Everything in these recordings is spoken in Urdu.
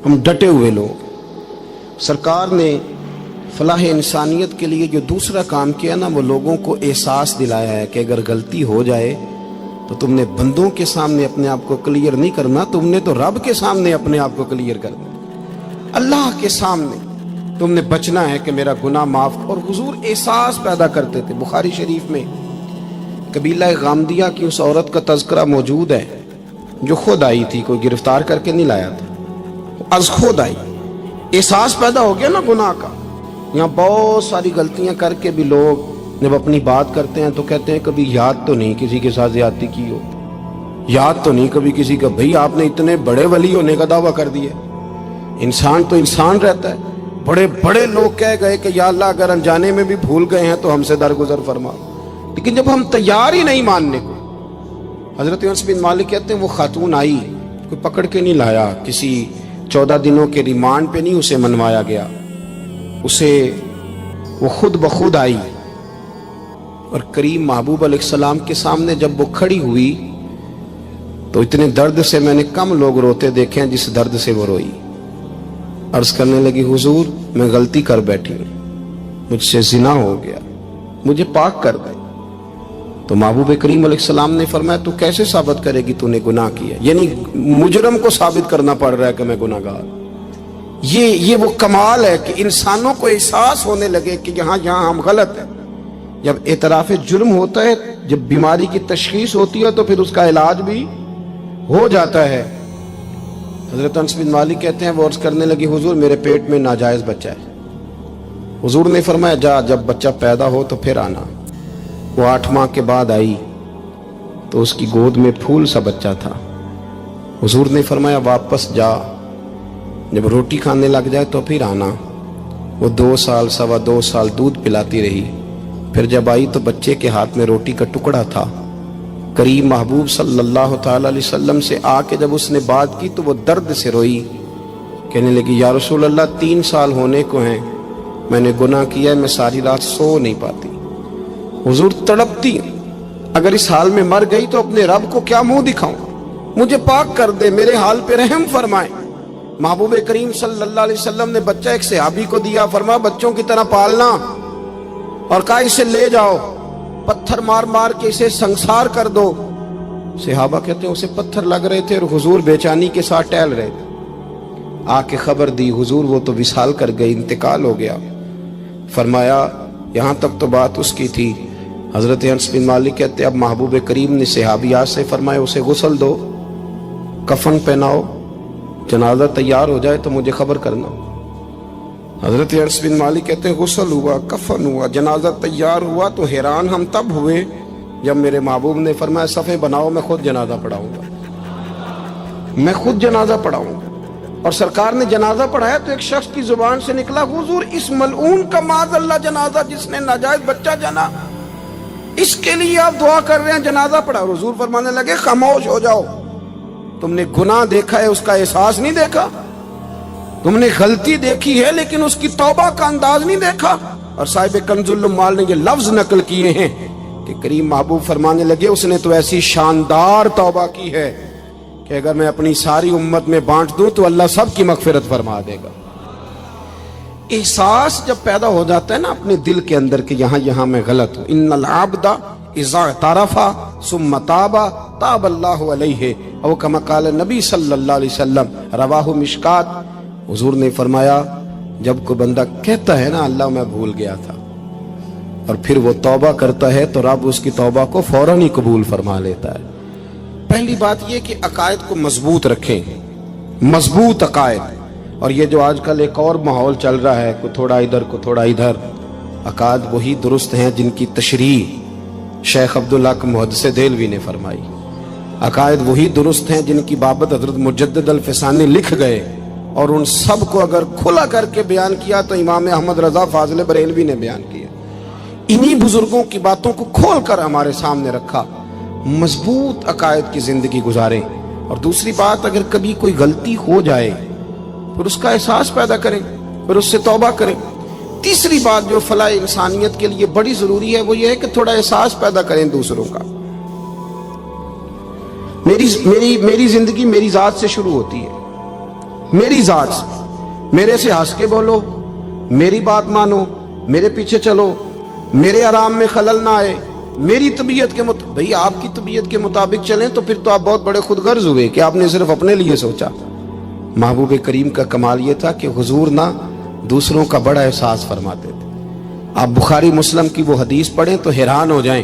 ہم ڈٹے ہوئے لوگ. سرکار نے فلاح انسانیت کے لیے جو دوسرا کام کیا نا، وہ لوگوں کو احساس دلایا ہے کہ اگر غلطی ہو جائے تو تم نے بندوں کے سامنے اپنے آپ کو کلیئر نہیں کرنا، تم نے تو رب کے سامنے اپنے آپ کو کلیئر کرنا، اللہ کے سامنے تم نے بچنا ہے کہ میرا گناہ معاف. اور حضور احساس پیدا کرتے تھے. بخاری شریف میں قبیلہ غامدیہ کی اس عورت کا تذکرہ موجود ہے جو خود آئی تھی، کوئی گرفتار کر کے نہیں لایا تھا، از خود آئی. احساس پیدا ہو گیا نا گناہ کا. یہاں بہت ساری غلطیاں کر کے بھی لوگ جب اپنی بات کرتے ہیں تو کہتے ہیں کبھی یاد تو نہیں کسی کے ساتھ زیادتی کی ہو، یاد تو نہیں کبھی کسی کا. بھئی آپ نے اتنے بڑے ولی ہونے کا دعویٰ کر دیا. انسان تو انسان رہتا ہے. بڑے بڑے لوگ کہہ گئے کہ یا اللہ اگر انجانے میں بھی بھول گئے ہیں تو ہم سے درگزر فرما. لیکن جب ہم تیار ہی نہیں ماننے کو. حضرت انس بن مالک کہتے ہیں وہ خاتون آئی، کوئی پکڑ کے نہیں لایا، کسی 14 دنوں کے ریمانڈ پہ نہیں اسے منوایا گیا، اسے وہ خود بخود آئی. اور کریم محبوب علیہ السلام کے سامنے جب وہ کھڑی ہوئی تو اتنے درد سے میں نے کم لوگ روتے دیکھے ہیں جس درد سے وہ روئی. عرض کرنے لگی حضور میں غلطی کر بیٹھی ہوں، مجھ سے زنا ہو گیا، مجھے پاک کر دے. تو محبوب کریم علیہ السلام نے فرمایا تو کیسے ثابت کرے گی تو نے گناہ کیا؟ یعنی مجرم کو ثابت کرنا پڑ رہا ہے کہ میں گناہ گار. یہ وہ کمال ہے کہ انسانوں کو احساس ہونے لگے کہ یہاں ہم غلط ہیں. جب اعتراف جرم ہوتا ہے، جب بیماری کی تشخیص ہوتی ہے تو پھر اس کا علاج بھی ہو جاتا ہے. حضرت انس بن مالک کہتے ہیں وہ عرض کرنے لگی حضور میرے پیٹ میں ناجائز بچہ ہے. حضور نے فرمایا جا جب بچہ پیدا ہو تو پھر آنا. وہ 8 ماہ کے بعد آئی تو اس کی گود میں پھول سا بچہ تھا. حضور نے فرمایا واپس جا، جب روٹی کھانے لگ جائے تو پھر آنا. وہ 2 سال 2.25 سال دودھ پلاتی رہی. پھر جب آئی تو بچے کے ہاتھ میں روٹی کا ٹکڑا تھا. کریم محبوب صلی اللہ تعالی علیہ وسلم سے آ کے جب اس نے بات کی تو وہ درد سے روئی، کہنے لگی یا رسول اللہ 3 سال ہونے کو ہیں، میں نے گناہ کیا ہے، میں ساری رات سو نہیں پاتی. حضور تڑپتی، اگر اس حال میں مر گئی تو اپنے رب کو کیا منہ دکھاؤں، مجھے پاک کر دے، میرے حال پہ رحم فرمائے. محبوب کریم صلی اللہ علیہ وسلم نے بچہ ایک صحابی کو دیا، فرمایا بچوں کی طرح پالنا، اور کہا اسے لے جاؤ، پتھر مار مار کے اسے سنسار کر دو. صحابہ کہتے ہیں اسے پتھر لگ رہے تھے اور حضور بے چینی کے ساتھ ٹہل رہے تھے. آ کے خبر دی حضور وہ تو وصال کر گئی، انتقال ہو گیا. فرمایا یہاں تک تو بات اس کی تھی. حضرت انس بن مالک کہتے ہیں اب محبوب کریم نے صحابیات سے فرمایا اسے غسل دو، کفن پہناؤ، جنازہ تیار ہو جائے تو مجھے خبر کرنا. حضرت انس بن مالک کہتے ہیں غسل ہوا، کفن ہوا، جنازہ تیار ہوا تو حیران ہم تب ہوئے جب میرے محبوب نے فرمایا صفیں بناؤ میں خود جنازہ پڑھاؤں گا، میں خود جنازہ پڑھاؤں گا. اور سرکار نے جنازہ پڑھایا تو ایک شخص کی زبان سے نکلا حضور اس ملعون کا معاذ اللہ جنازہ جس نے ناجائز بچہ جنا، اس کے لیے آپ دعا کر رہے ہیں، جنازہ پڑھا. حضور فرمانے لگے خاموش ہو جاؤ، تم نے گناہ دیکھا ہے اس کا احساس نہیں دیکھا، تم نے غلطی دیکھی ہے لیکن اس کی توبہ کا انداز نہیں دیکھا. اور صاحب کنز العمال نے یہ لفظ نقل کیے ہیں کہ کریم محبوب فرمانے لگے اس نے تو ایسی شاندار توبہ کی ہے کہ اگر میں اپنی ساری امت میں بانٹ دوں تو اللہ سب کی مغفرت فرما دے گا. احساس جب پیدا ہو جاتا ہے نا اپنے دل کے اندر کہ یہاں میں غلط ہوں. ان العبد اذا اعترف ثم تاب تاب اللہ علیہ او کما قال نبی صلی اللہ علیہ وسلم، رواہ مشکات. حضور نے فرمایا جب کوئی بندہ کہتا ہے نا اللہ میں بھول گیا تھا اور پھر وہ توبہ کرتا ہے تو رب اس کی توبہ کو فوراً ہی قبول فرما لیتا ہے. پہلی بات یہ کہ عقائد کو مضبوط رکھیں، مضبوط عقائد. اور یہ جو آج کل ایک اور ماحول چل رہا ہے کو تھوڑا ادھر کو تھوڑا ادھر، عقائد وہی درست ہیں جن کی تشریح شیخ عبدالحق محدث دہلوی نے فرمائی. عقائد وہی درست ہیں جن کی بابت حضرت مجدد الفسانی لکھ گئے، اور ان سب کو اگر کھلا کر کے بیان کیا تو امام احمد رضا فاضل بریلوی نے بیان کیا. انہی بزرگوں کی باتوں کو کھول کر ہمارے سامنے رکھا. مضبوط عقائد کی زندگی گزاریں. اور دوسری بات اگر کبھی کوئی غلطی ہو جائے پھر اس کا احساس پیدا کریں، پھر اس سے توبہ کریں. تیسری بات جو فلاح انسانیت کے لیے بڑی ضروری ہے وہ یہ ہے کہ تھوڑا احساس پیدا کریں دوسروں کا. میری زندگی میری ذات سے شروع ہوتی ہے، میری ذات سے، میرے سے ہنس کے بولو، میری بات مانو، میرے پیچھے چلو، میرے آرام میں خلل نہ آئے، میری طبیعت کے بھئی آپ کی طبیعت کے مطابق چلیں تو پھر تو آپ بہت بڑے خود غرض ہوئے کہ آپ نے صرف اپنے لیے سوچا۔ محبوب کریم کا کمال یہ تھا کہ حضور نہ دوسروں کا بڑا احساس فرماتے تھے۔ آپ بخاری مسلم کی وہ حدیث پڑھیں تو حیران ہو جائیں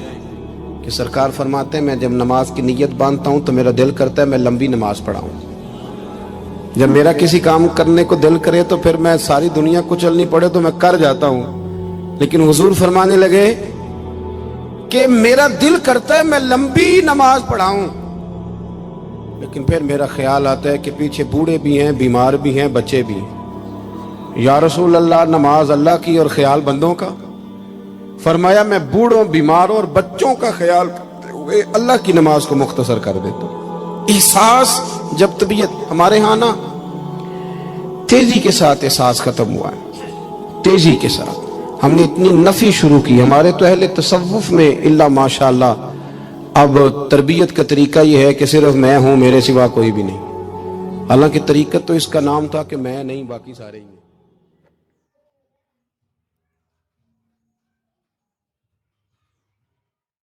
کہ سرکار فرماتے ہیں میں جب نماز کی نیت باندھتا ہوں تو میرا دل کرتا ہے میں لمبی نماز پڑھاؤں، جب میرا کسی کام کرنے کو دل کرے تو پھر میں ساری دنیا کو چلنی پڑے تو میں کر جاتا ہوں، لیکن حضور فرمانے لگے کہ میرا دل کرتا ہے میں لمبی نماز پڑھاؤں، لیکن پھر میرا خیال آتا ہے کہ پیچھے بوڑھے بھی ہیں، بیمار بھی ہیں، بچے بھی ہیں۔ یا رسول اللہ نماز اللہ کی اور خیال بندوں کا؟ فرمایا میں بوڑھوں، بیماروں اور بچوں کا خیال کرتے ہوئے اللہ کی نماز کو مختصر کر دیتا ہوں۔ احساس جب طبیعت ہمارے ہاں نا تیزی کے ساتھ احساس ختم ہوا ہے، تیزی کے ساتھ ہم نے اتنی نفی شروع کی۔ ہمارے تو اہل تصوف میں اللہ ماشاءاللہ اب تربیت کا طریقہ یہ ہے کہ صرف میں ہوں، میرے سوا کوئی بھی نہیں، حالانکہ طریقت تو اس کا نام تھا کہ میں نہیں باقی سارے ہی ہیں۔